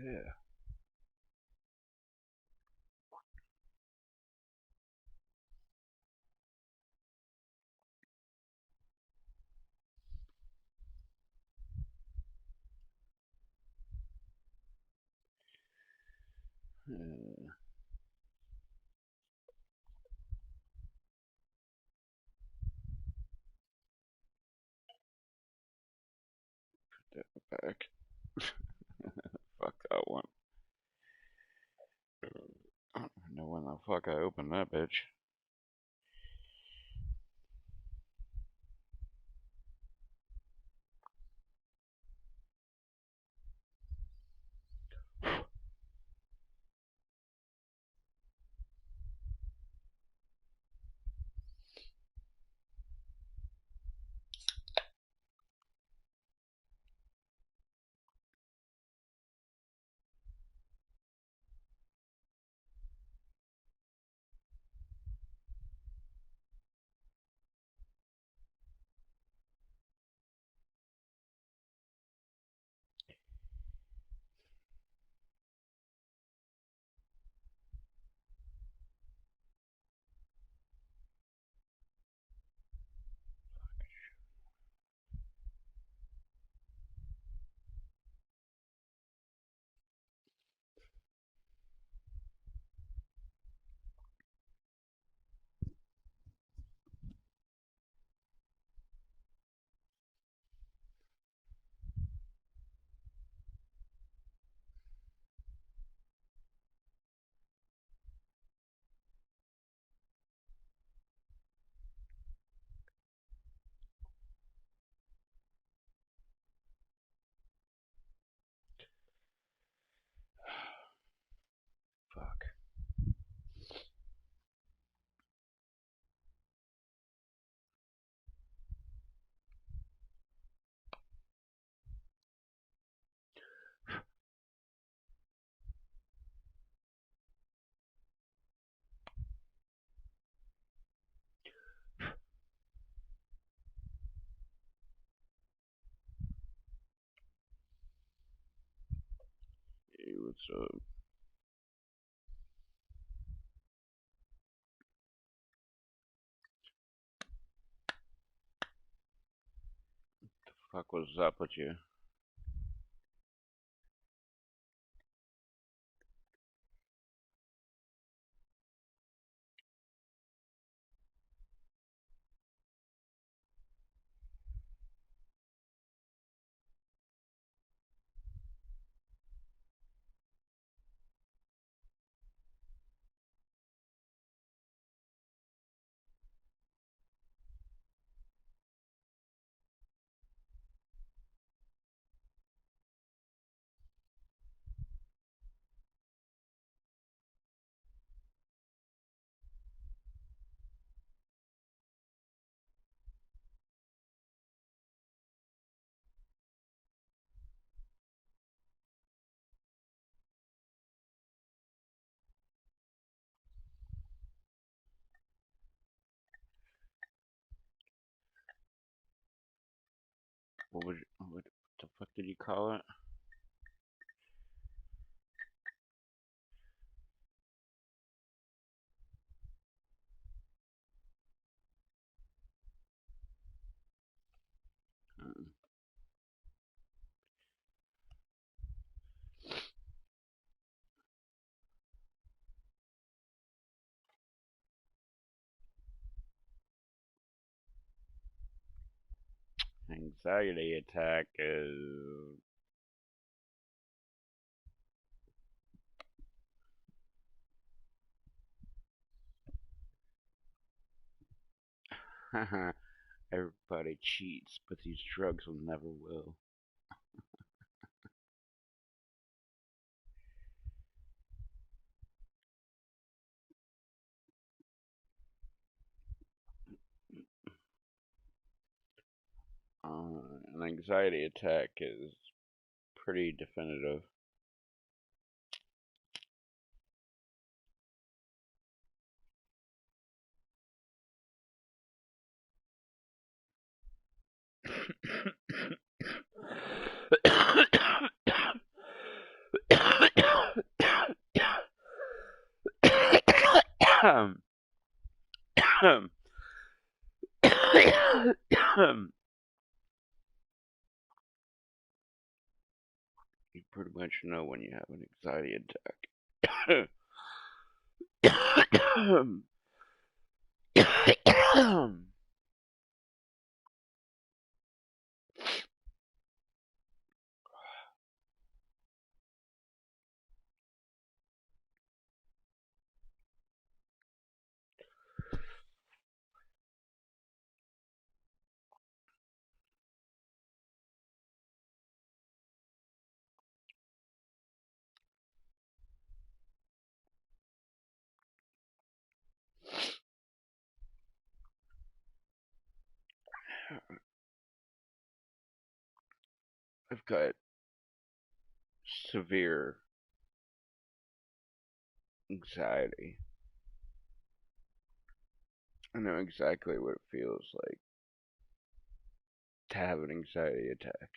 Yeah. Yeah. Put that back. Fuck that one. I don't know when the fuck I opened that bitch. Fuck. Hey, what's up? Fuck was up with you? What the fuck did you call it? Uh, Anxiety attack is. Everybody cheats, but these drugs will never will. An anxiety attack is pretty definitive. You pretty much know when you have an anxiety attack. I've got severe anxiety. I know exactly what it feels like to have an anxiety attack.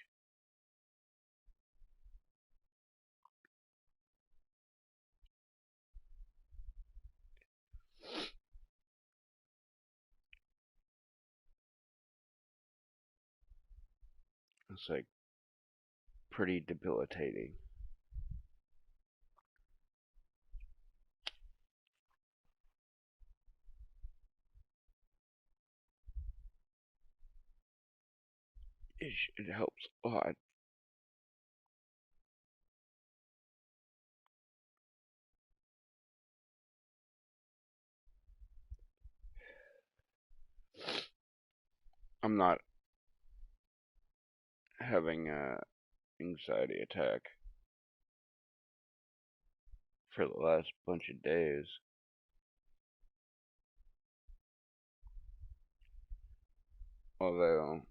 It's like pretty debilitating. It helps a lot. I'm not having a anxiety attack for the last bunch of days. Although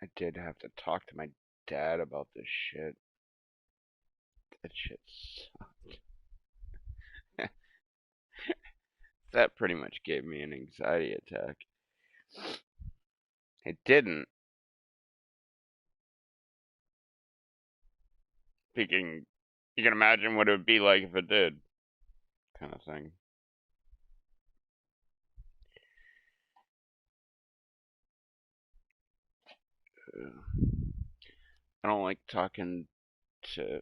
I did have to talk to my dad about this shit. That shit sucked. That pretty much gave me an anxiety attack. It didn't. Thinking, you can imagine what it would be like if it did, kind of thing. I don't like talking to.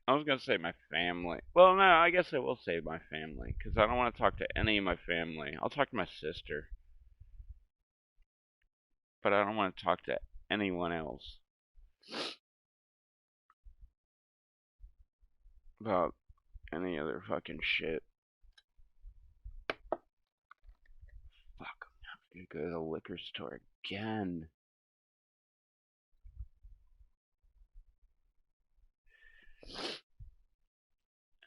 I was gonna say my family. Well, no, I guess I will say my family because I don't want to talk to any of my family. I'll talk to my sister, but I don't want to talk to anyone else about any other fucking shit. Fuck, I'm gonna go to the liquor store again.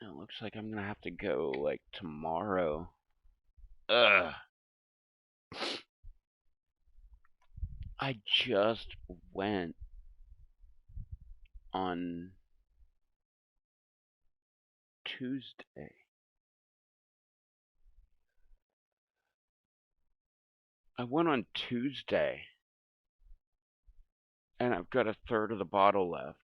It looks like I'm gonna have to go like tomorrow. Ugh. I just went on Tuesday. I went on Tuesday, and I've got a third of the bottle left.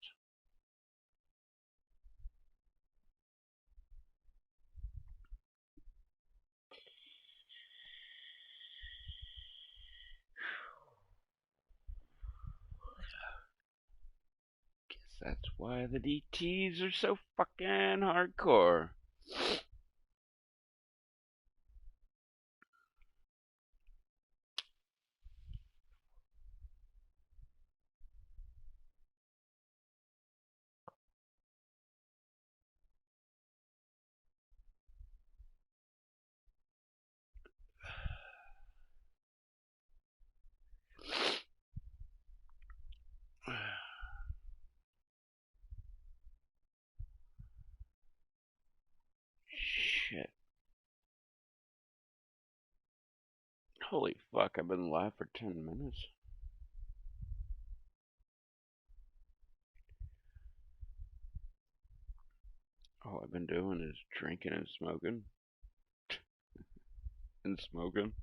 Guess that's why the DTs are so fucking hardcore. Shit. Holy fuck, I've been live for 10 minutes. All I've been doing is drinking and smoking. And smoking.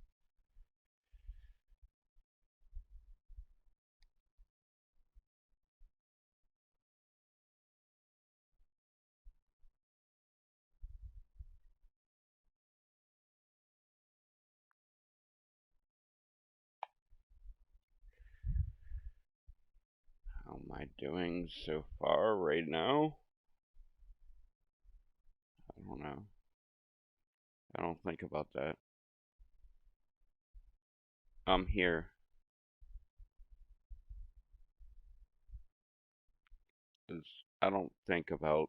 am I doing so far right now? I don't know. I don't think about that. I'm here. I don't think about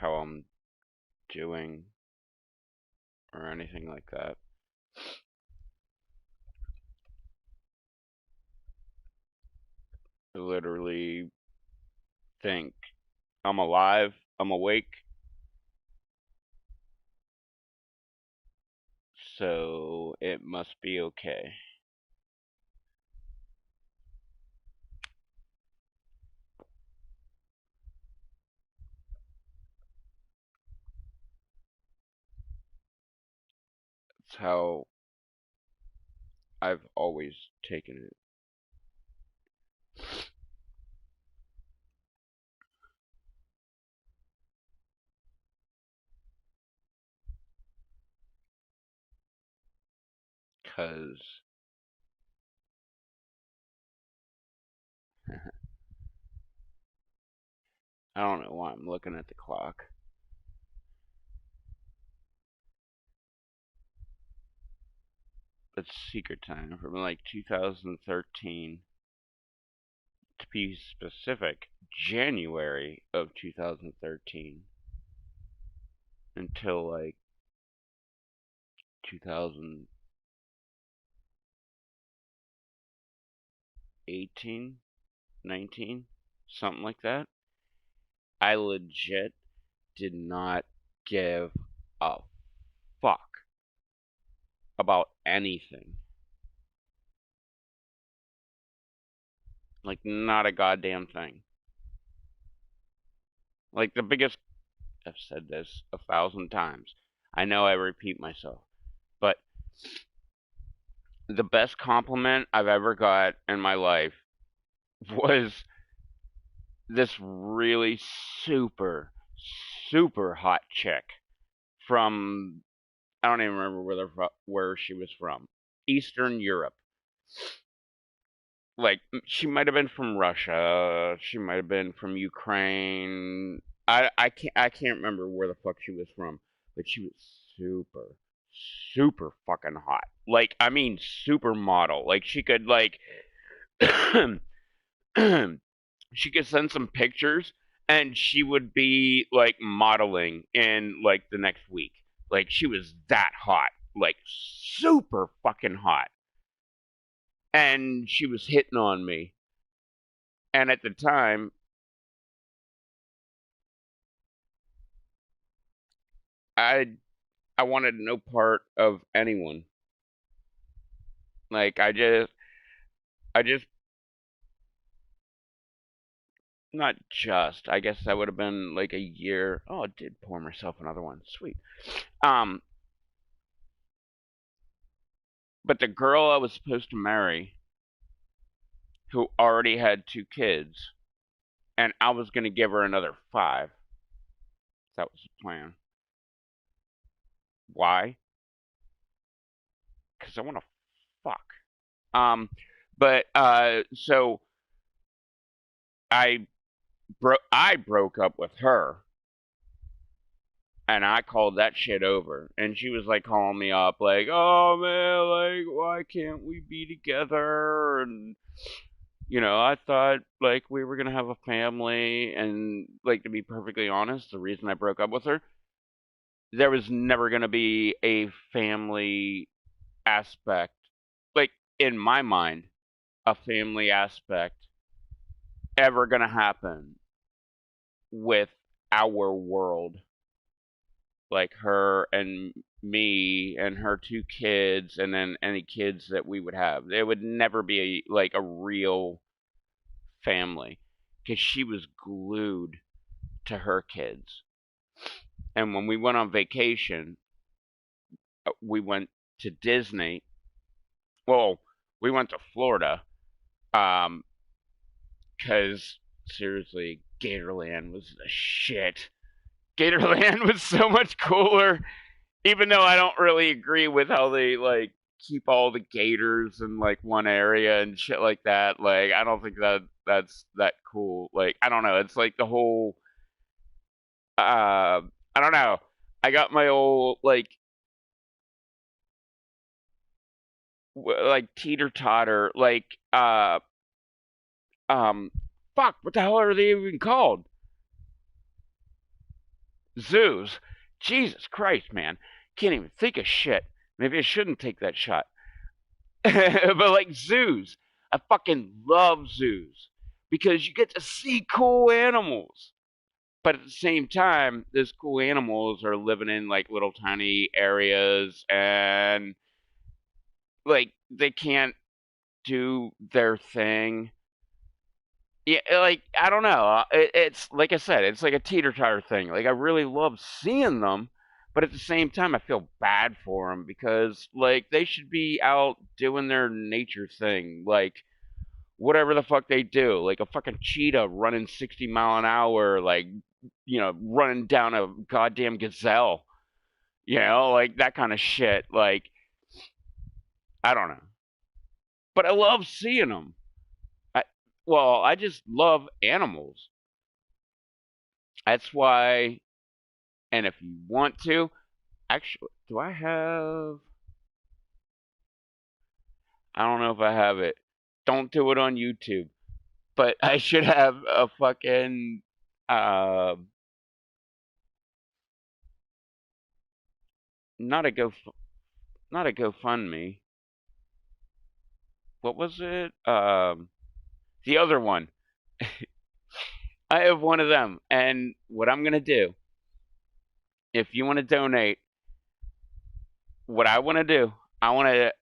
how I'm doing or anything like that. I literally think I'm alive, I'm awake, so it must be okay. It's how I've always taken it. Because I don't know why I'm looking at the clock. It's secret time from like 2013, to be specific, January of 2013 until like 2018, 19, something like that. I legit did not give a fuck about anything. Like, not a goddamn thing. Like, the biggest. I've said this 1,000 times. I know I repeat myself. But the best compliment I've ever got in my life was this really super, super hot chick from. I don't even remember where she was from. Eastern Europe. Like, she might have been from Russia, she might have been from Ukraine. I can't remember where the fuck she was from, but she was super super fucking hot. Like, I mean supermodel. Like, she could like she could send some pictures and she would be like modeling in like the next week. Like, she was that hot. Like, super fucking hot. And she was hitting on me. And at the time, I I wanted no part of anyone. Like, I just not just. I guess that would have been like a year. Oh, I did pour myself another one. Sweet. Um, but the girl I was supposed to marry, who already had 2 kids, and I was gonna give her another 5. That was the plan. Why? Because I want to fuck. Um, but so I I broke up with her, and I called that shit over. And she was like calling me up, like, "Oh man, like, why can't we be together?" And I thought like we were gonna have a family. And like, to be perfectly honest, the reason I broke up with her, there was never gonna be a family aspect, like, in my mind, a family aspect ever gonna happen with our world, like her and me and her 2 kids, and then any kids that we would have. There would never be like a real family, because she was glued to her kids. And when we went on vacation, we went to Disney. Well, we went to Florida, um, because seriously, Gatorland was the shit. Gatorland was so much cooler, even though I don't really agree with how they like keep all the gators in like one area and shit like that. Like I don't think that's that cool. Like I don't know. It's like the whole I don't know. I got my old like teeter totter um fuck, what the hell are they even called? Zoos. Jesus Christ, man. Can't even think of shit. Maybe I shouldn't take that shot. But like zoos. I fucking love zoos because you get to see cool animals. But at the same time, those cool animals are living in like little tiny areas and like they can't do their thing. Yeah, like I don't know. It's like I said, it's like a teeter totter thing. Like I really love seeing them, but at the same time, I feel bad for them because like they should be out doing their nature thing, like whatever the fuck they do. Like a fucking cheetah running 60 mile an hour, like running down a goddamn gazelle. Like that kind of shit. Like I don't know, but I love seeing them. I, well, I just love animals. That's why. And if you want to, actually, do I have? I don't know if I have it. Don't do it on YouTube. But I should have a fucking uh, not a not a GoFundMe. What was it? The other one. I have one of them, and what I'm gonna do, if you want to donate, what I want to do, I want to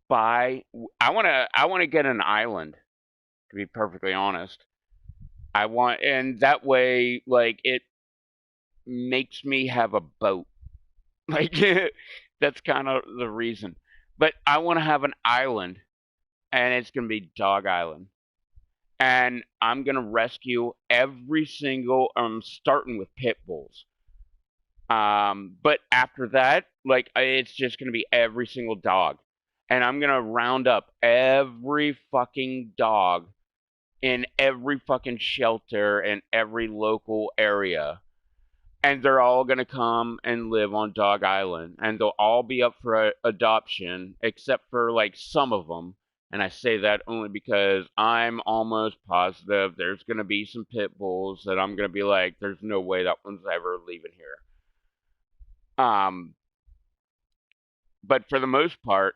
buy. I want to get an island. To be perfectly honest, I want, and that way, like it makes me have a boat. Like that's kind of the reason. But I want to have an island, and it's gonna be Dog Island, and I'm gonna rescue every single. I'm starting with pit bulls. But after that, like it's just gonna be every single dog, and I'm gonna round up every fucking dog in every fucking shelter in every local area, and they're all gonna come and live on Dog Island, and they'll all be up for adoption, except for like some of them. And I say that only because I'm almost positive there's gonna be some pit bulls that I'm gonna be like, there's no way that one's ever leaving here. Um, but for the most part,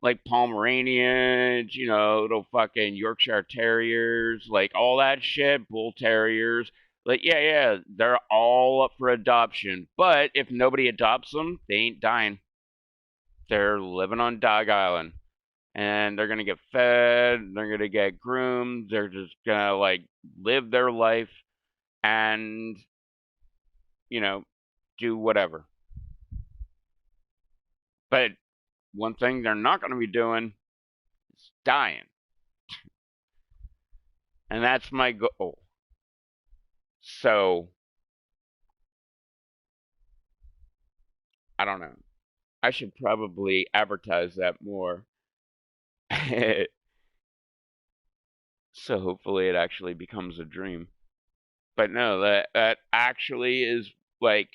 like Pomeranians, little fucking Yorkshire Terriers, like all that shit, Bull Terriers, like yeah, they're all up for adoption. But if nobody adopts them, they ain't dying. They're living on Dog Island, and they're gonna get fed, they're gonna get groomed, they're just gonna like live their life and you know do whatever. But one thing they're not gonna be doing is dying. And that's my goal. So I don't know. I should probably advertise that more. So hopefully it actually becomes a dream. But no, that actually is like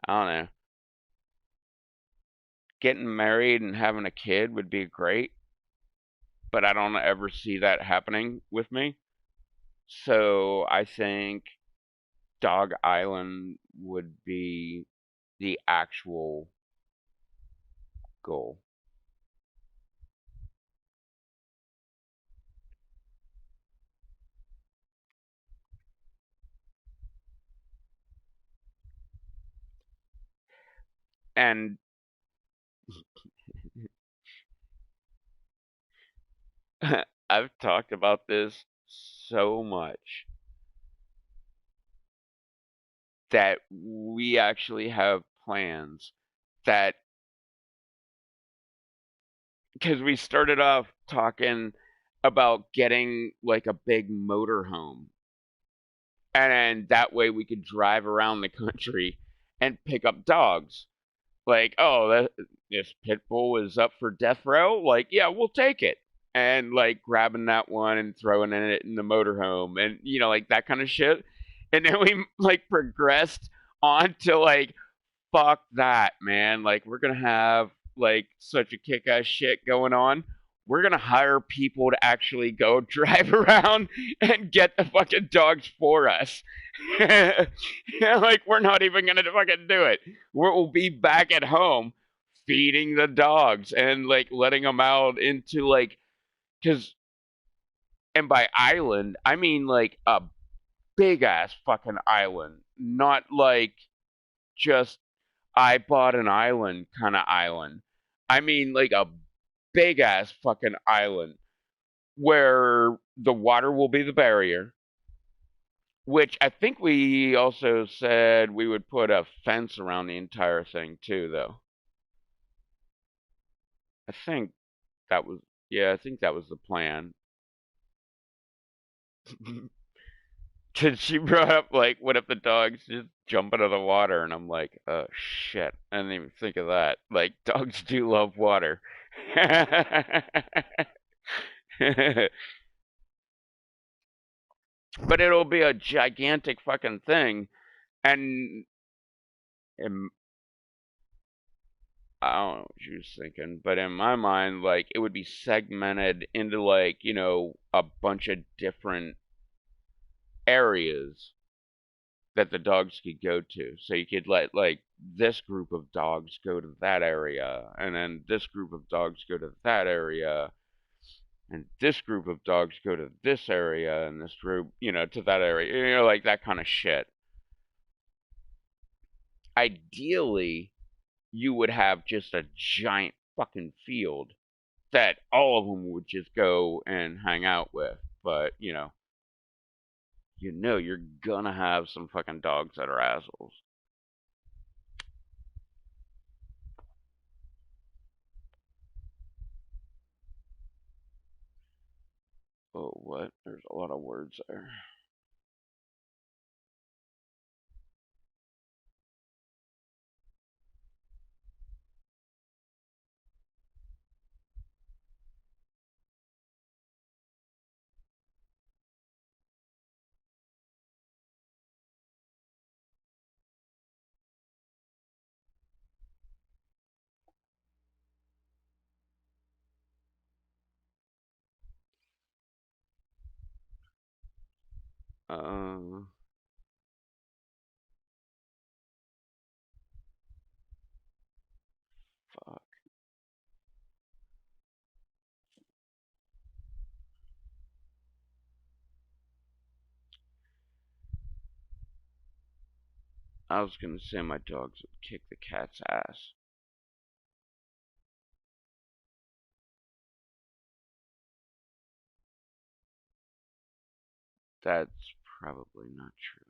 I don't know. Getting married and having a kid would be great, but I don't ever see that happening with me. So I think Dog Island would be the actual goal. And I've talked about this so much that we actually have plans that because we started off talking about getting like a big motor home and then that way we could drive around the country and pick up dogs. Like, oh, this pit bull is up for death row. Like, yeah, we'll take it. And like grabbing that one and throwing it in the motorhome, and like that kind of shit. And then we like progressed on to like, fuck that, man. Like, we're gonna have like such a kick-ass shit going on. We're gonna hire people to actually go drive around and get the fucking dogs for us. Like, we're not even gonna fucking do it. We'll be back at home feeding the dogs and like letting them out into like, because, and by island I mean like a big ass fucking island, not like just I bought an island kind of island. I mean like a big ass fucking island where the water will be the barrier, which I think we also said we would put a fence around the entire thing too, though. I think that was, yeah, I think that was the plan. Cause she brought up like, what if the dogs just jump into the water? And I'm like, oh shit, I didn't even think of that. Like, dogs do love water. But it'll be a gigantic fucking thing, and, and I don't know what she was thinking, but in my mind, like, it would be segmented into like, a bunch of different areas that the dogs could go to. So you could let like this group of dogs go to that area, and then this group of dogs go to that area, and this group of dogs go to this area, and this group, to that area, like that kind of shit. Ideally, you would have just a giant fucking field that all of them would just go and hang out with. But, you're gonna have some fucking dogs that are assholes. Oh, what? There's a lot of words there. Uh, Fuck. I was gonna say my dogs would kick the cat's ass. That's probably not true.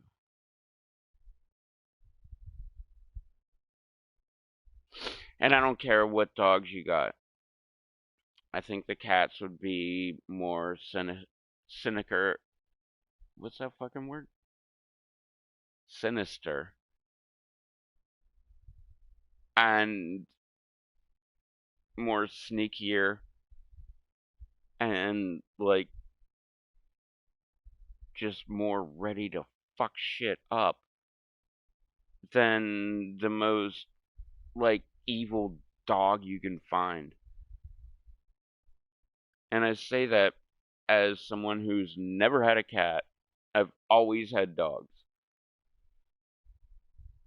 And I don't care what dogs you got. I think the cats would be more cynicer. What's that fucking word? Sinister. And more sneakier, and like just more ready to fuck shit up than the most like evil dog you can find. And I say that as someone who's never had a cat. I've always had dogs,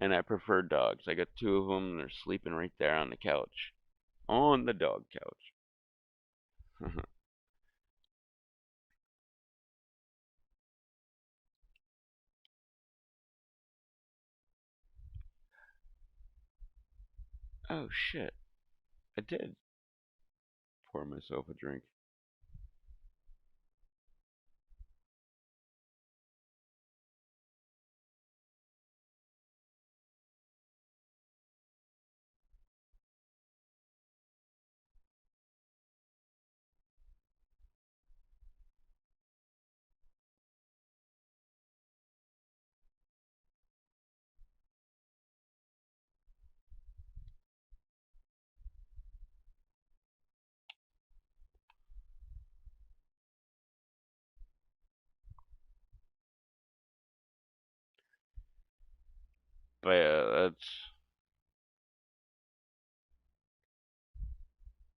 and I prefer dogs. I got two of them, and they're sleeping right there on the couch, on the dog couch. Oh shit! I did pour myself a drink. But yeah,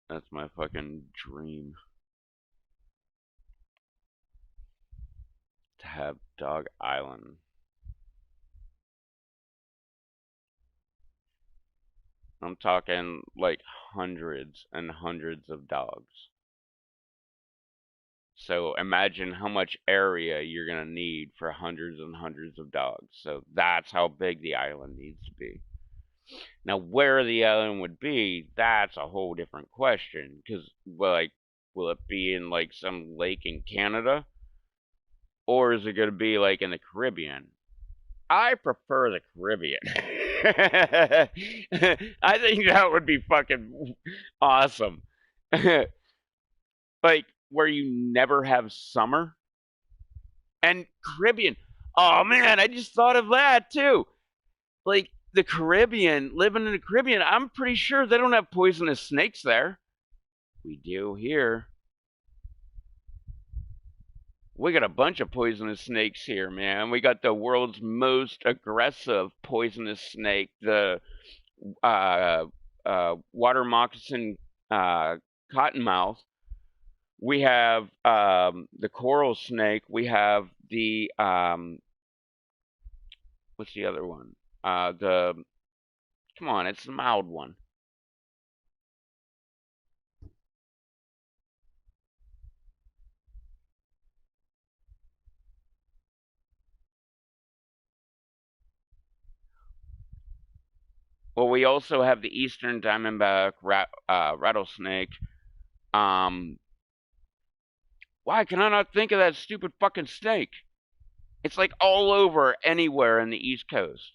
that's my fucking dream to have Dog Island. I'm talking like hundreds and hundreds of dogs. So imagine how much area you're gonna need for hundreds and hundreds of dogs. So that's how big the island needs to be. Now, where the island would be, that's a whole different question. Because, well, like, will it be in like some lake in Canada, or is it gonna be like in the Caribbean? I prefer the Caribbean. I think that would be fucking awesome. Like where you never have summer and Caribbean. Oh man, I just thought of that too. Like the Caribbean, living in the Caribbean, I'm pretty sure they don't have poisonous snakes there. We do here. We got a bunch of poisonous snakes here, man. We got the world's most aggressive poisonous snake, the uh, water moccasin cottonmouth. We have the coral snake. We have the what's the other one? The come on, it's the mild one. Well, we also have the eastern diamondback rattlesnake. Um, why can I not think of that stupid fucking snake? It's like all over anywhere in the East Coast,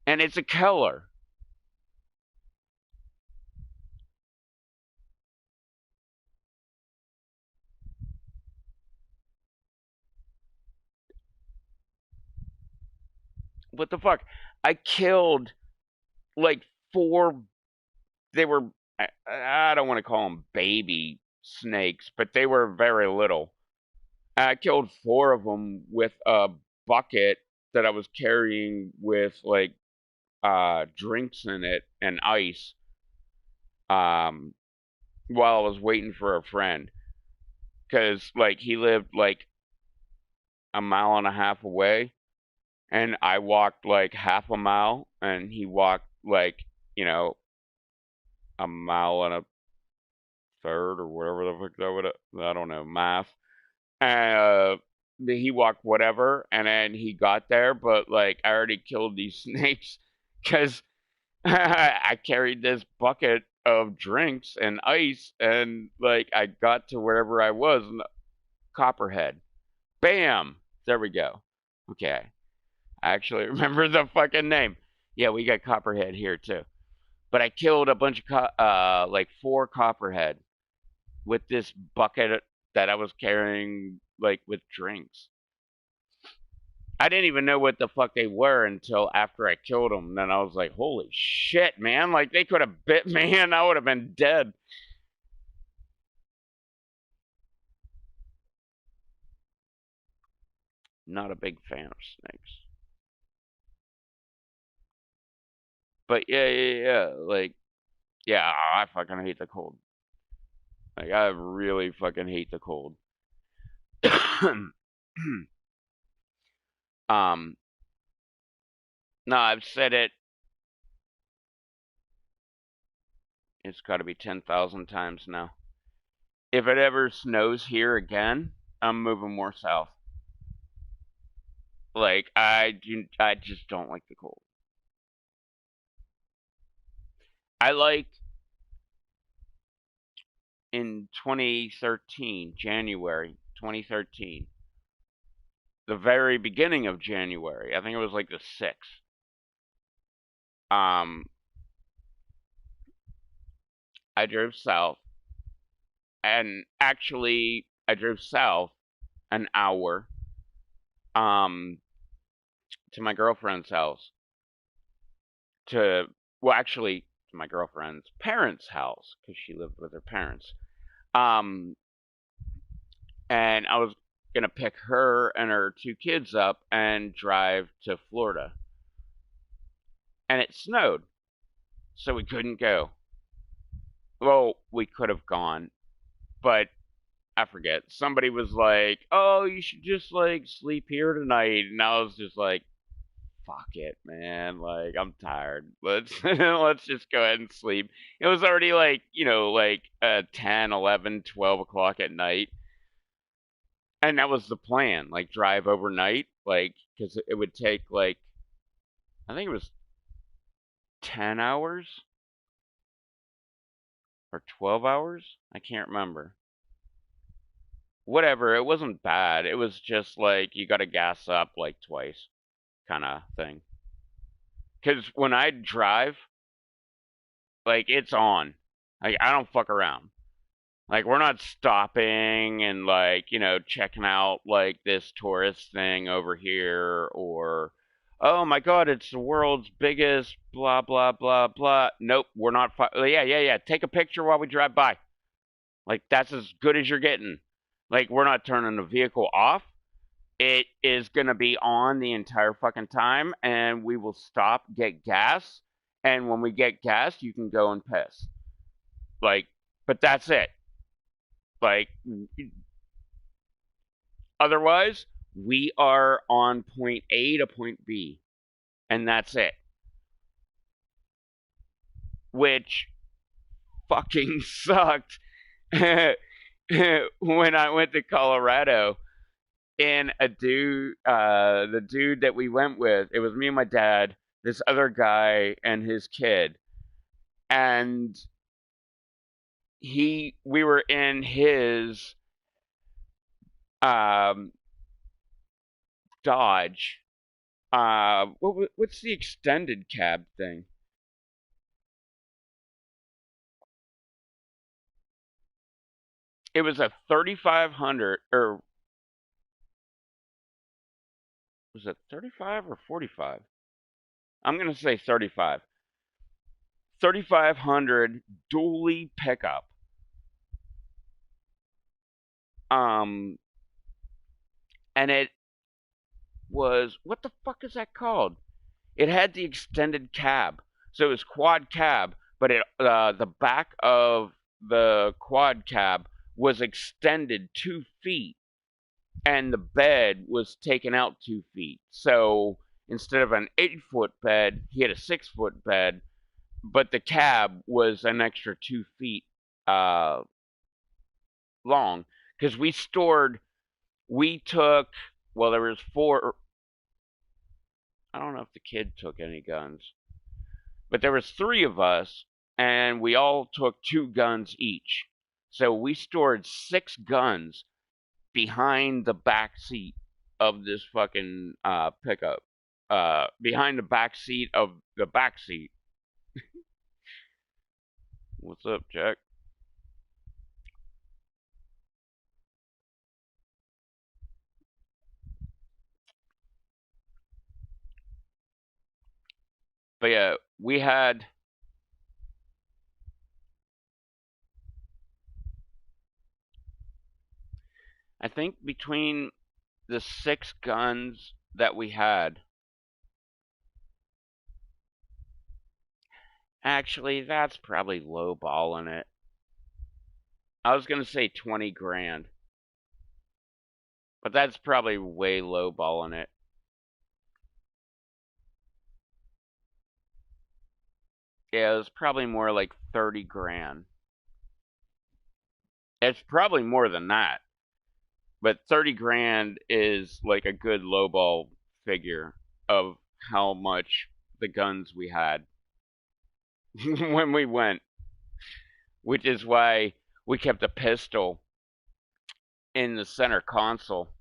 and it's a killer. What the fuck? I killed like four. They were. I don't want to call them baby snakes, but they were very little. I killed four of them with a bucket that I was carrying with like drinks in it and ice. Um, while I was waiting for a friend, because like he lived like a mile and a half away, and I walked like half a mile, and he walked like you know a mile and a third or whatever the fuck that would I don't know math. And he walked whatever, and then he got there, but like I already killed these snakes because I carried this bucket of drinks and ice, and like I got to wherever I was, and Copperhead, bam, there we go. Okay, I actually remember the fucking name. Yeah, we got Copperhead here too. But I killed a bunch of like four Copperhead with this bucket that I was carrying like with drinks. I didn't even know what the fuck they were until after I killed them. And then I was like, holy shit, man. Like, they could have bit me and I would have been dead. Not a big fan of snakes. But yeah, yeah, yeah. Like, yeah, I fucking hate the cold. Like, I really fucking hate the cold. um, no, I've said it. It's got to be 10,000 times now. If it ever snows here again, I'm moving more south. Like, I just don't like the cold. I liked in 2013, January 2013, the very beginning of January. I think it was like the 6th. Um, I drove south, and actually, I drove south an hour um, to my girlfriend's house. To well, actually, to my girlfriend's parents' house because she lived with her parents. Um, and I was gonna pick her and her two kids up and drive to Florida. and it snowed, so we couldn't go. Well, we could have gone, but I forget. Somebody was like, "Oh, you should just like sleep here tonight," and I was just like, "Fuck it, man! Like I'm tired. Let's let's just go ahead and sleep." It was already like 10, 11, 12 o'clock at night, and that was the plan. Like drive overnight, like because it would take like I think it was 10 hours or 12 hours. I can't remember. Whatever. It wasn't bad. It was just like you got to gas up like twice, kind of thing. Because when I drive, like it's on. Like I don't fuck around. Like we're not stopping and like, checking out like this tourist thing over here or oh my god, it's the world's biggest blah blah blah blah. Nope, we're not yeah, yeah, yeah. Take a picture while we drive by. Like that's as good as you're getting. Like we're not turning the vehicle off. It is going to be on the entire fucking time and we will stop, get gas, and when we get gas, you can go and piss. Like but that's it. Like otherwise, we are on point A to point B, and that's it. Which fucking sucked when I went to Colorado. And the dude that we went with, it was me and my dad, this other guy, and his kid, and we were in his um, Dodge. What's the extended cab thing? It was a 3500, or was it 35 or 45? I'm gonna say 35. 3500 dually pickup. Um, and it was what the fuck is that called? It had the extended cab, so it was quad cab, but the back of the quad cab was extended 2 feet, and the bed was taken out 2 feet. So instead of an 8 foot bed, he had a 6 foot bed, but the cab was an extra 2 feet uh, long because we took, well, there was four. I don't know if the kid took any guns, but there was three of us, and we all took 2 guns each. So we stored 6 guns behind the back seat of this fucking pickup. Behind the back seat of the back seat. What's up, Jack? But yeah, we had, I think between the 6 guns that we had, actually, that's probably lowballing it. I was gonna say 20 grand, but that's probably way lowballing it. Yeah, it was probably more like 30 grand. It's probably more than that, but 30 grand is like a good lowball figure of how much the guns we had when we went, which is why we kept a pistol in the center console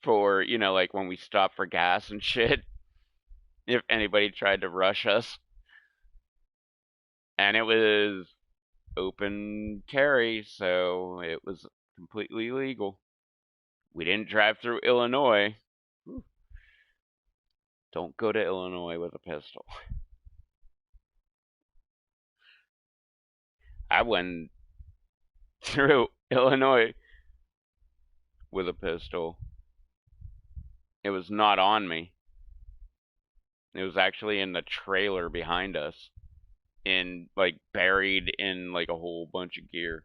for, like when we stopped for gas and shit, if anybody tried to rush us. And it was open carry, so it was completely legal. We didn't drive through Illinois. Don't go to Illinois with a pistol. I went through Illinois with a pistol. It was not on me. It was actually in the trailer behind us, in like buried in like a whole bunch of gear.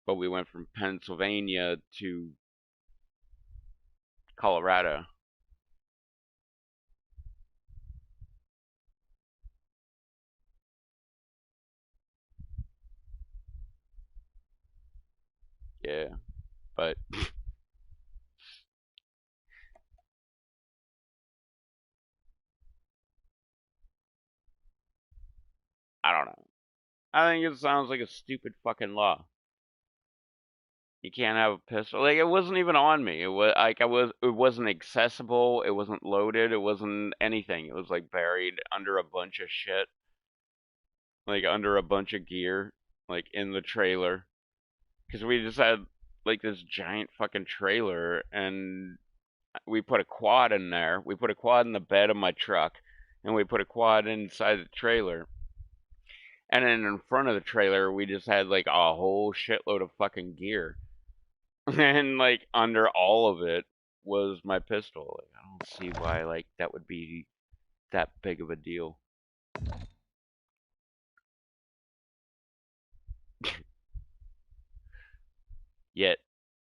But we went from Pennsylvania to Colorado. Yeah, but I don't know. I think it sounds like a stupid fucking law. You can't have a pistol. Like it wasn't even on me. It was like It wasn't accessible. It wasn't loaded. It wasn't anything. It was like buried under a bunch of shit, like under a bunch of gear, like in the trailer. Because we just had like this giant fucking trailer, and we put a quad in there. We put a quad in the bed of my truck, and we put a quad inside the trailer. And then in front of the trailer, we just had like a whole shitload of fucking gear. And like under all of it was my pistol. Like, I don't see why like that would be that big of a deal. Yet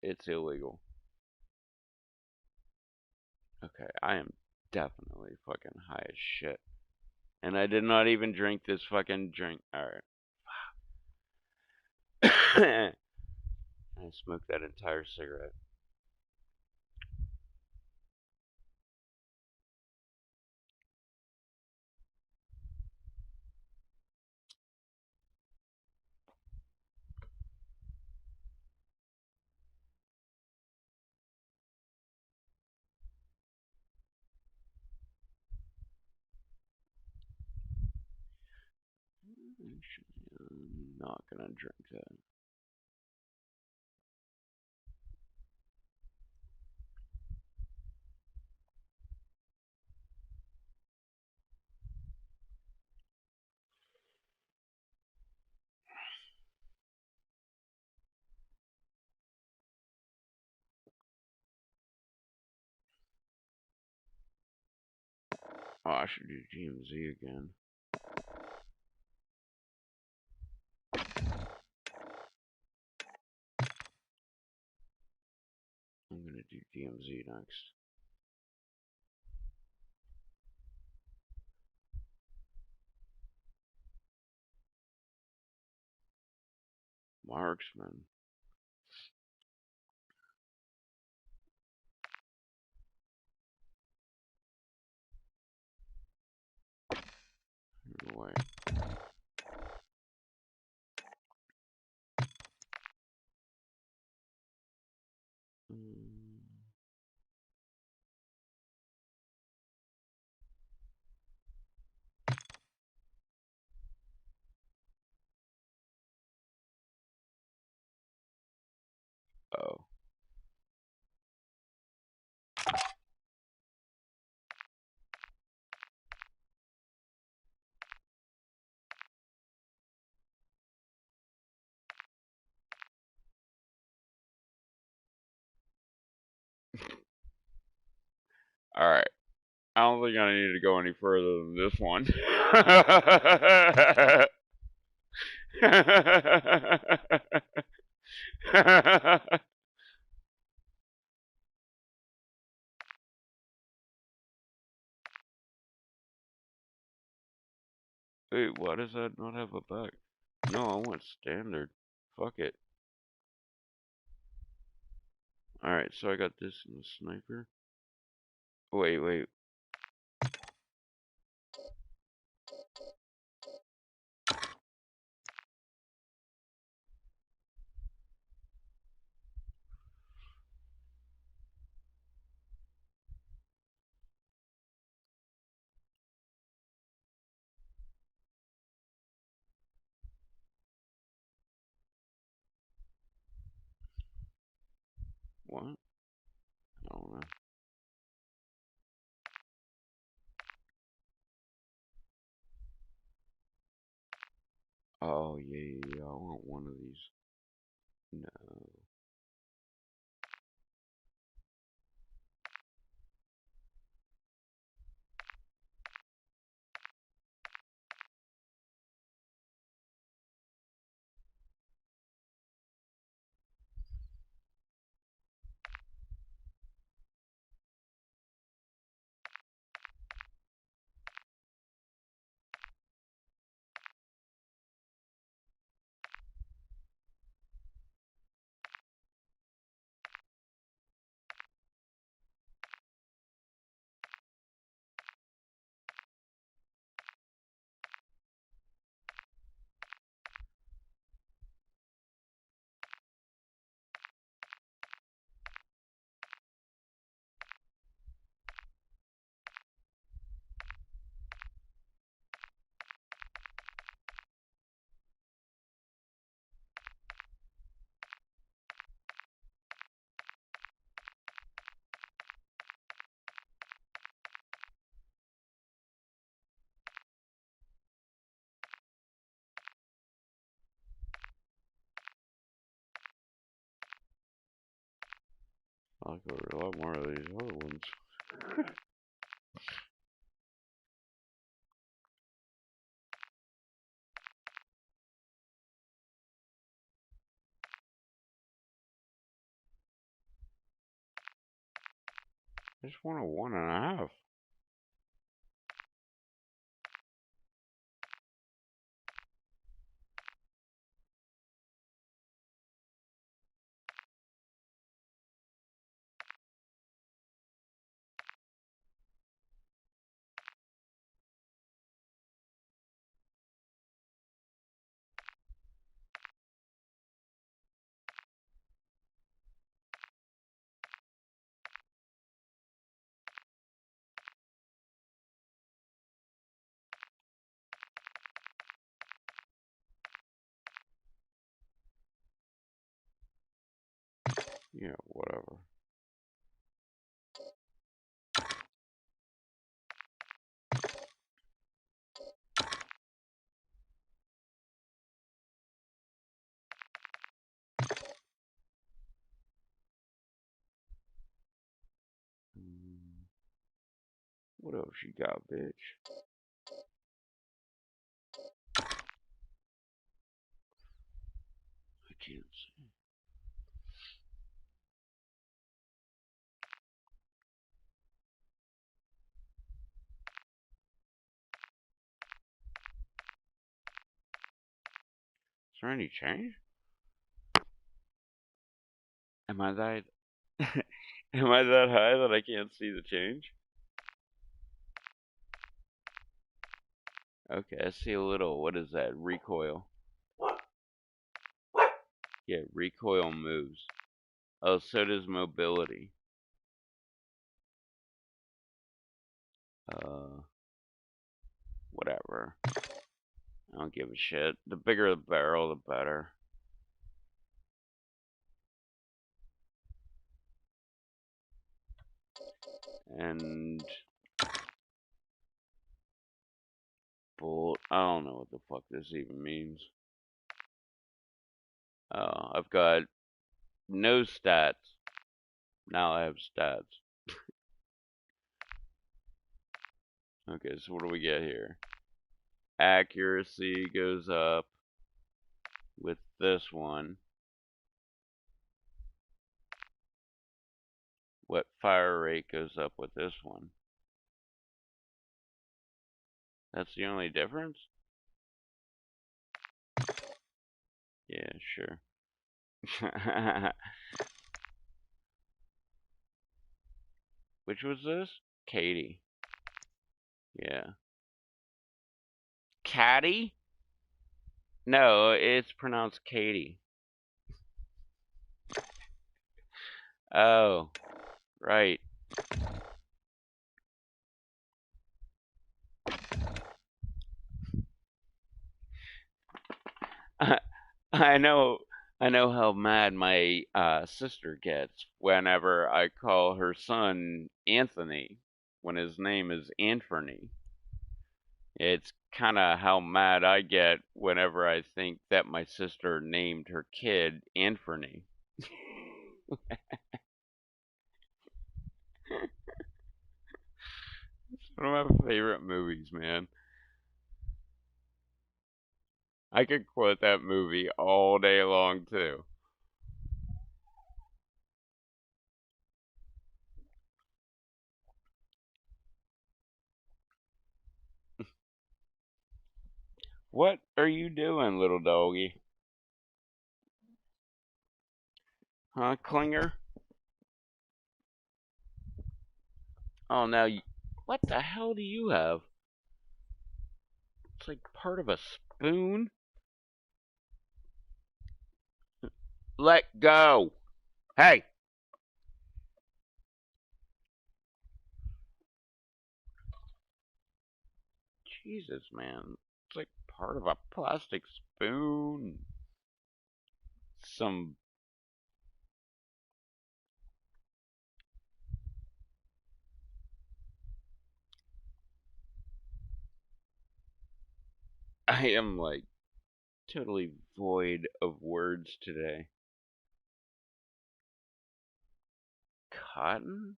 it's illegal. Okay, I am definitely fucking high as shit. And I did not even drink this fucking drink. Alright. I smoked that entire cigarette. Actually, I'm not gonna drink that. Oh, I should do GMZ again. I'm gonna do DMZ next. Marksman. Wait. Mm, oh. Alright. I don't think I need to go any further than this one. Wait, why does that not have a back? No, I want standard. Fuck it. Alright, so I got this in the sniper. Wait. What? I don't know. Oh, yeah. I want one of these. No. I like a lot more of these other ones. I just want a 1.5. Yeah, whatever. What else you got, bitch? I can't see. Is there any change? Am I that am I that high that I can't see the change? Okay, I see a little. What is that? Recoil. Yeah, recoil moves. Oh, so does mobility. Whatever. I don't give a shit. The bigger the barrel, the better. And bolt. I don't know what the fuck this even means. I've got no stats. Now I have stats. Okay, so what do we get here? Accuracy goes up with this one. What fire rate goes up with this one? That's the only difference? Yeah, sure. Which was this? Katie. Yeah. Caddy? No, it's pronounced Katie. Oh, right. I know I know how mad my sister gets whenever I call her son Anthony when his name is Anthony. It's kind of how mad I get whenever I think that my sister named her kid Anthony. It's one of my favorite movies, man. I could quote that movie all day long, too. What are you doing, little doggy? Huh, Klinger? Oh, now you. What the hell do you have? It's like part of a spoon? Let go! Hey! Jesus, man. It's like part of a plastic spoon. Some. I am like totally void of words today. Cotton?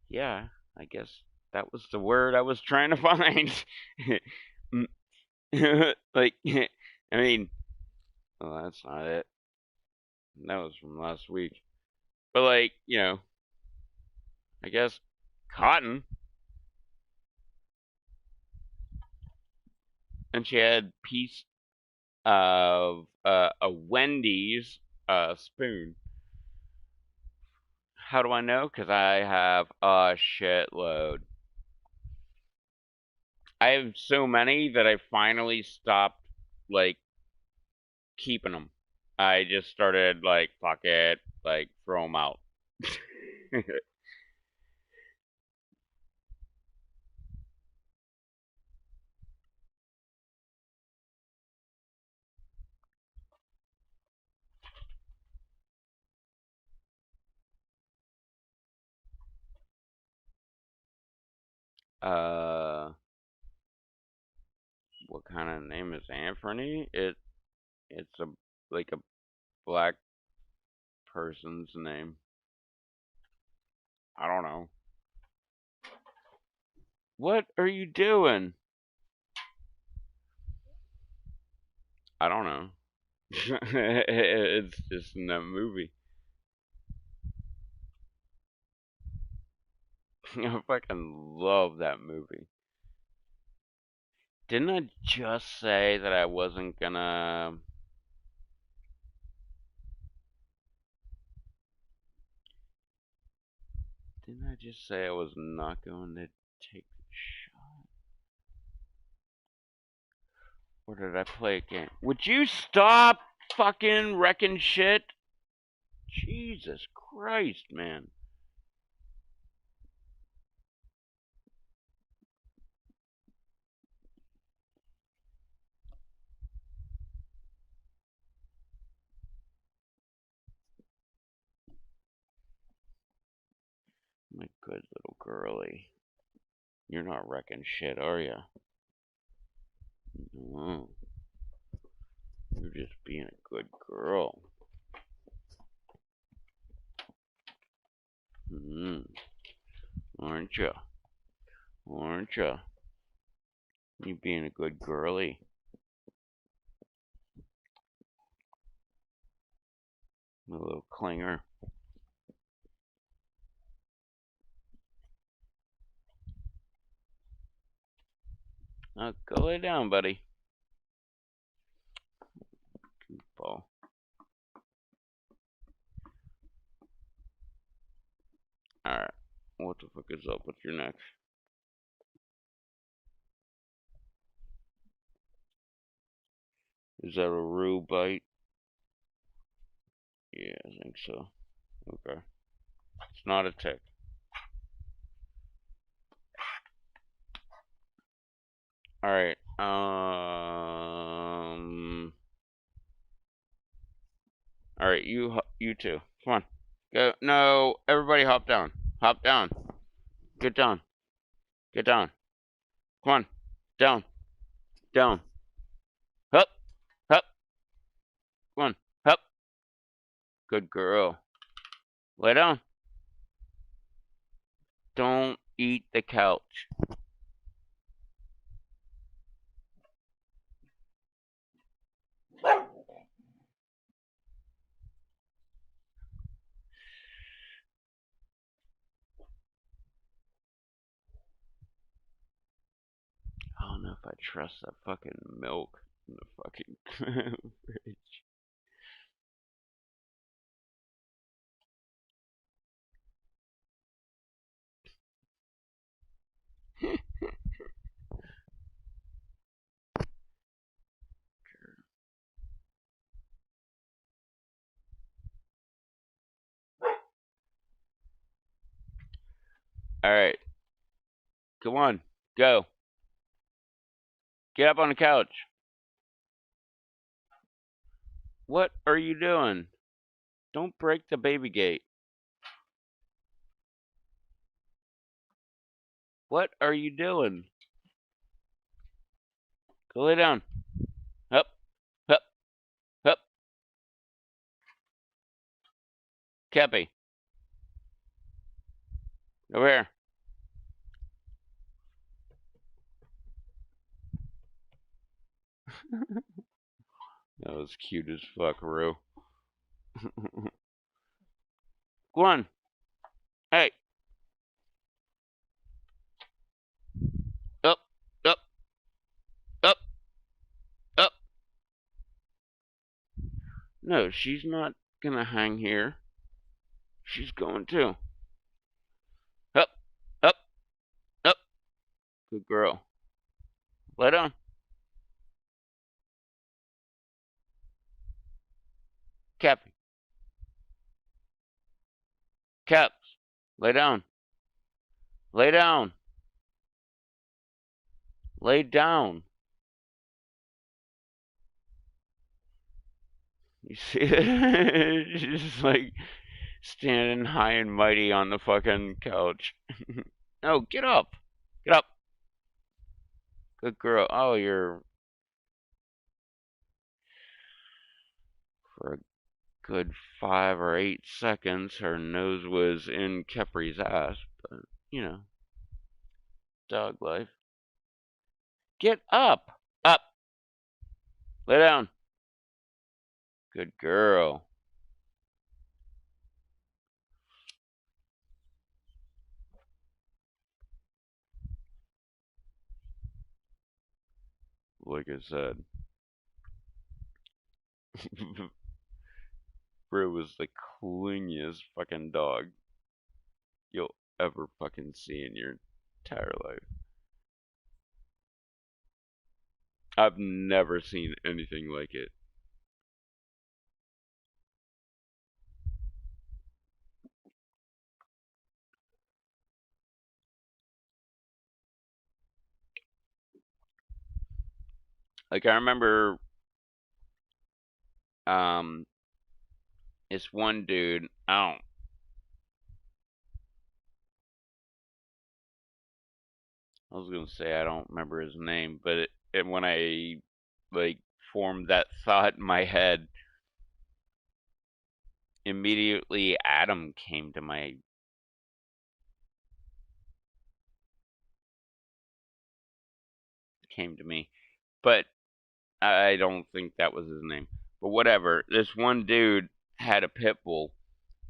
Yeah, I guess that was the word I was trying to find. Like, I mean, well, that's not it. That was from last week. But like, I guess cotton. And she had piece of a Wendy's spoon. How do I know? Because I have a shitload. I have so many that I finally stopped, like, keeping them. I just started, like, fuck it, like, throw them out. uh, what kind of name is Anthony? It's a like a black person's name. I don't know. What are you doing? I don't know. It's just in that movie. I fucking love that movie. Didn't I just say that I wasn't gonna? Didn't I just say I was not going to take the shot? Or did I play a game? Would you stop fucking wrecking shit? Jesus Christ, man. My good little girlie. You're not wrecking shit, are you? No. You're just being a good girl. Aren't you? Aren't you? You being a good girlie. A little clinger. Now go lay down, buddy. Goofball. Alright. What the fuck is up with your neck? Is that a rue bite? Yeah, I think so. Okay. It's not a tick. Alright. Alright, you two. Come on. Go. No, everybody hop down. Hop down. Get down. Get down. Come on. Down. Down. Up. Up. Come on. Up. Good girl. Lay down. Don't eat the couch. I don't know if I trust that fucking milk in the fucking fridge. Alright. Come on. Go. Get up on the couch. What are you doing? Don't break the baby gate. What are you doing? Go lay down. Up. Up. Up. Kepi, over here. That was cute as fuck, Rue. Go on. Hey. Up, up, up, up. No, she's not gonna hang here. She's going too. Up, up, up. Good girl. Lay down. Cappy. Caps. Lay down. Lay down. Lay down. You see it? She's just like standing high and mighty on the fucking couch. No, get up. Get up. Good girl. Oh, you're for a good 5 or 8 seconds. Her nose was in Kepri's ass, but you know, dog life. Get up. Up. Lay down. Good girl. Like I said, Bro was the clingiest fucking dog you'll ever fucking see in your entire life. I've never seen anything like it. Like I remember um this one dude, I was gonna say I don't remember his name, but when I like formed that thought in my head, immediately Adam came to me. But I don't think that was his name. But whatever. This one dude had a pit bull,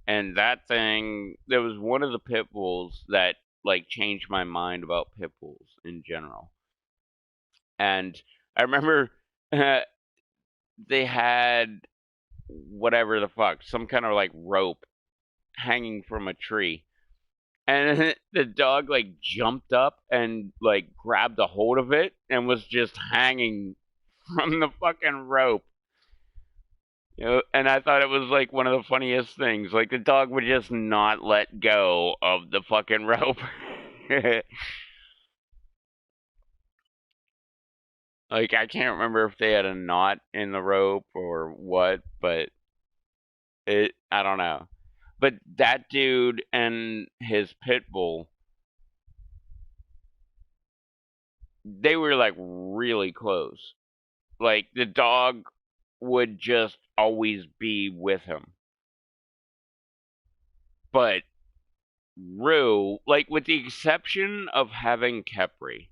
and that thing, there was one of the pit bulls that like changed my mind about pit bulls in general. And I remember they had whatever the fuck, some kind of like rope hanging from a tree. And the dog like jumped up and like grabbed a hold of it and was just hanging from the fucking rope. You know, and I thought it was like one of the funniest things. Like the dog would just not let go of the fucking rope. Like I can't remember if they had a knot in the rope or what, but I don't know. But that dude and his pit bull, they were like really close. Like the dog would just always be with him. But Rue, like with the exception of having Kepri,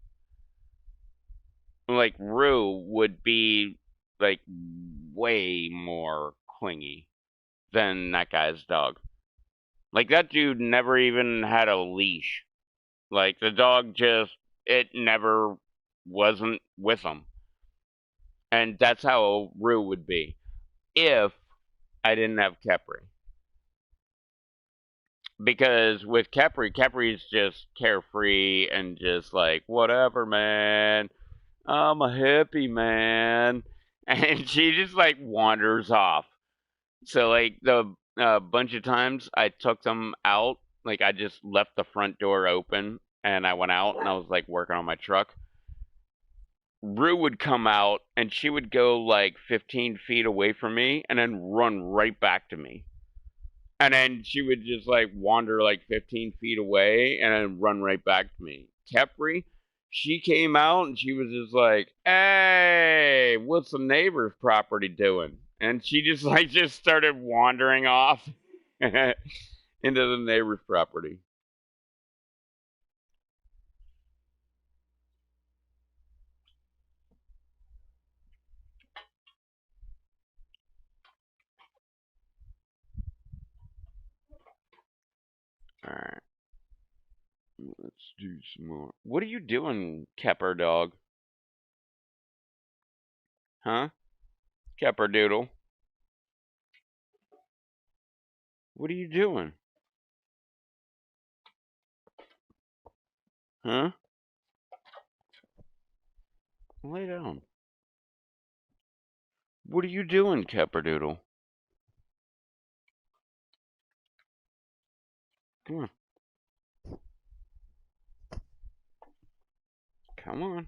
like Rue would be like way more clingy than that guy's dog. Like that dude never even had a leash. Like the dog just it never wasn't with him. And that's how Rue would be if I didn't have Kepri. Because with Kepri's just carefree and just like, whatever, man. I'm a hippie, man. And she just like wanders off. So like the bunch of times I took them out, like I just left the front door open and I went out and I was like working on my truck. Rue would come out and she would go like 15 feet away from me and then run right back to me. And then she would just like wander like 15 feet away and then run right back to me. Kepri, she came out and she was just like, "Hey, what's the neighbor's property doing?" And she just like just started wandering off. into the neighbor's property. Alright, let's do some more. What are you doing, Kepper dog? Huh? Kepper doodle? What are you doing? Huh? Lay down. What are you doing, Kepper doodle? Come on. Come on.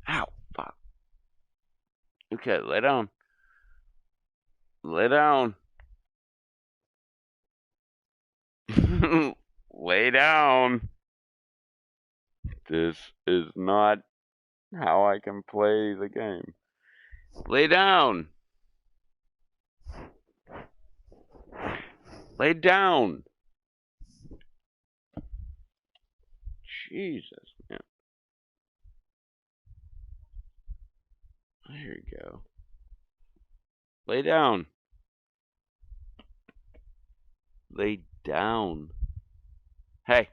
Ow, fuck. Okay, lay down. Lay down. Lay down. This is not how I can play the game. Lay down. Lay down. Jesus, man. There you go. Lay down. Lay down. Hey.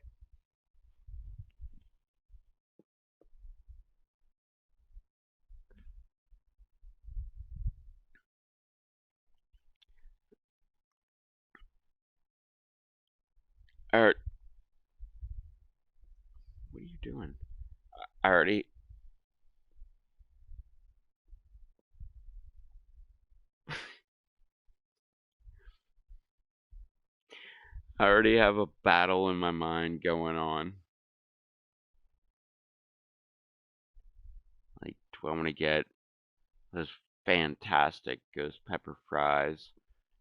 Alright. What are you doing? I already. I already have a battle in my mind going on. Like, do I want to get those fantastic ghost pepper fries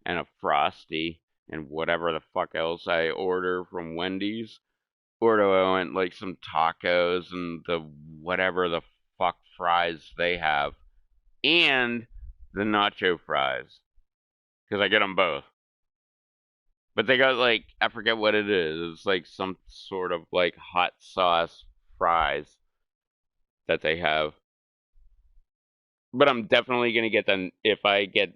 and a Frosty and whatever the fuck else I order from Wendy's? Or do I want like some tacos and the whatever the fuck fries they have? And the nacho fries. Because I get them both. But they got like, I forget what it is. It's like some sort of like hot sauce fries that they have. But I'm definitely going to get them if I get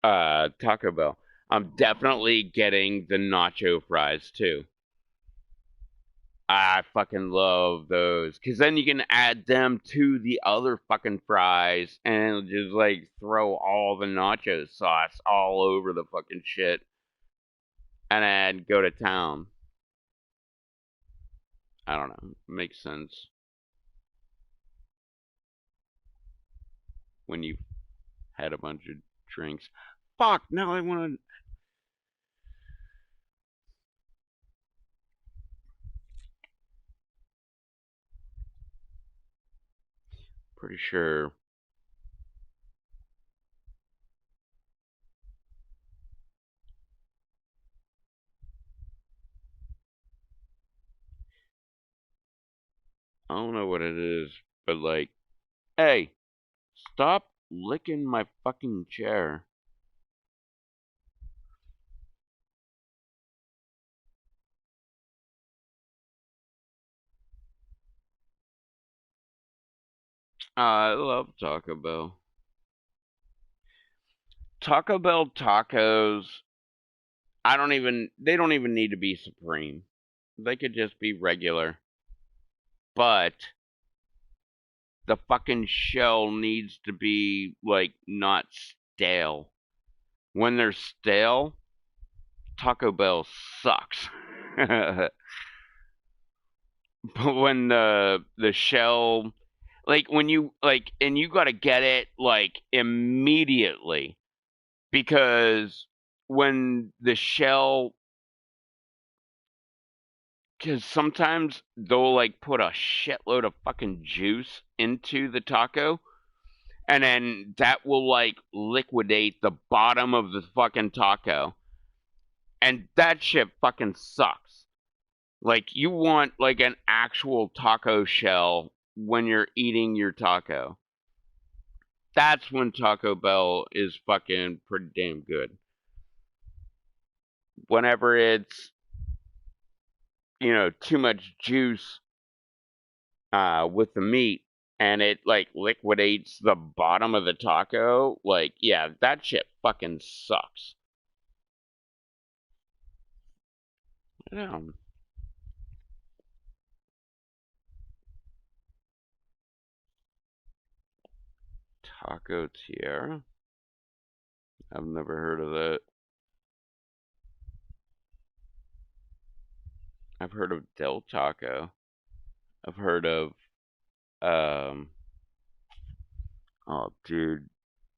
Taco Bell. I'm definitely getting the nacho fries too. I fucking love those. Because then you can add them to the other fucking fries and just like throw all the nacho sauce all over the fucking shit. And then go to town. I don't know. Makes sense. When you've had a bunch of drinks. Fuck, now I want to. Pretty sure. I don't know what it is, but like, hey, stop licking my fucking chair. I love Taco Bell. Taco Bell tacos, they don't even need to be supreme. They could just be regular. But the fucking shell needs to be, like, not stale. When they're stale, Taco Bell sucks. But when the shell, like, when you, like, and you gotta get it, like, immediately. Because when the shell, because sometimes they'll like put a shitload of fucking juice into the taco, and then that will like liquidate the bottom of the fucking taco, and that shit fucking sucks. Like, you want like an actual taco shell when you're eating your taco. That's when Taco Bell is fucking pretty damn good. Whenever it's, too much juice with the meat and it like liquidates the bottom of the taco, like yeah, that shit fucking sucks. Yeah. Taco Tierra? I've never heard of that. I've heard of Del Taco. I've heard of um oh dude,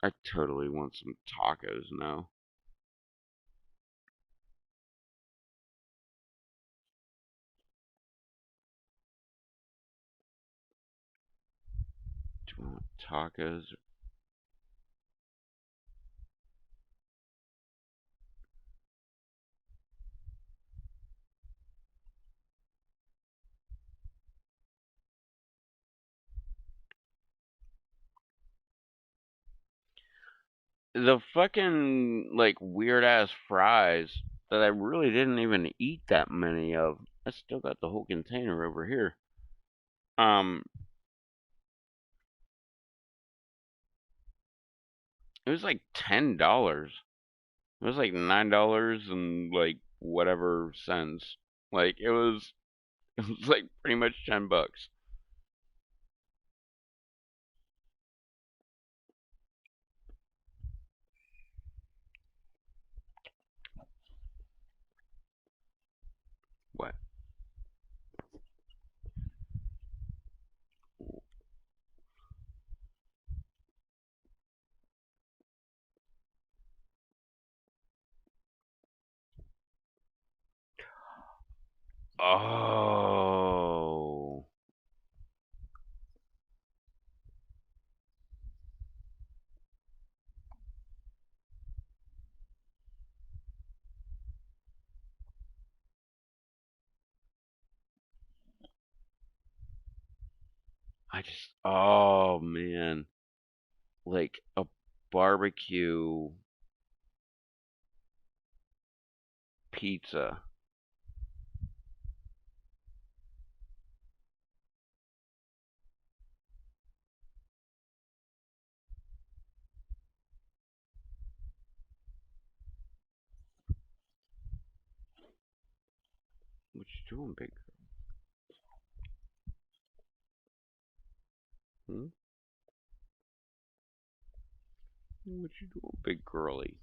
I totally want some tacos now. Do you want tacos? The fucking like weird ass fries that I really didn't even eat that many of. I still got the whole container over here. Um, it was like $10. It was like $9 and like whatever cents. Like it was like pretty much $10. What? Oh, oh man, like a barbecue pizza. What you doing, big girl? Hmm? What you doing, big girly?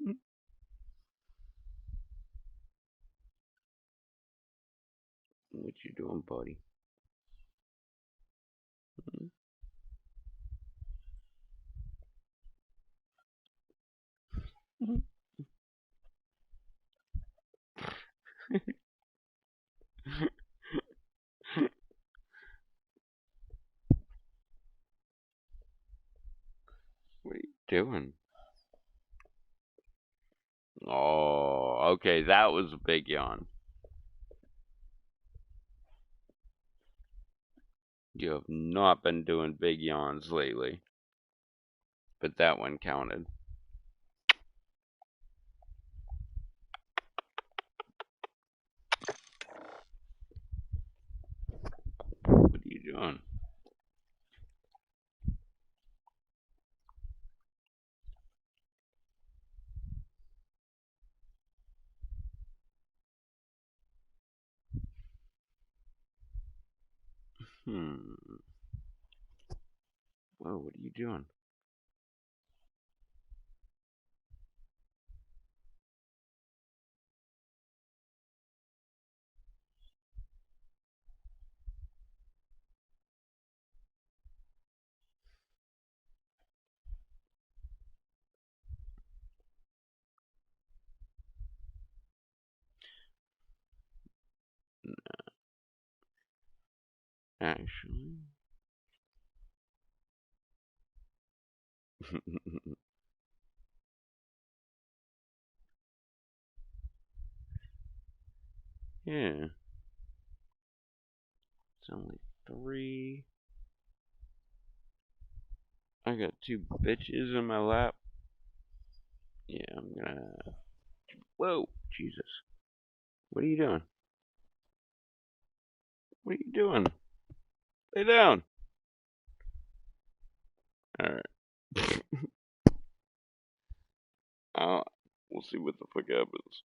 Hmm? What you doing, buddy? Hmm? What are you doing? Oh, okay, that was a big yawn. You have not been doing big yawns lately, but that one counted. What are you doing? Hmm. Whoa, what are you doing? Actually. Yeah. It's only 3. I got 2 bitches in my lap. Yeah, I'm gonna. Whoa, Jesus. What are you doing? What are you doing? Lay down. Alright. We'll see what the fuck happens.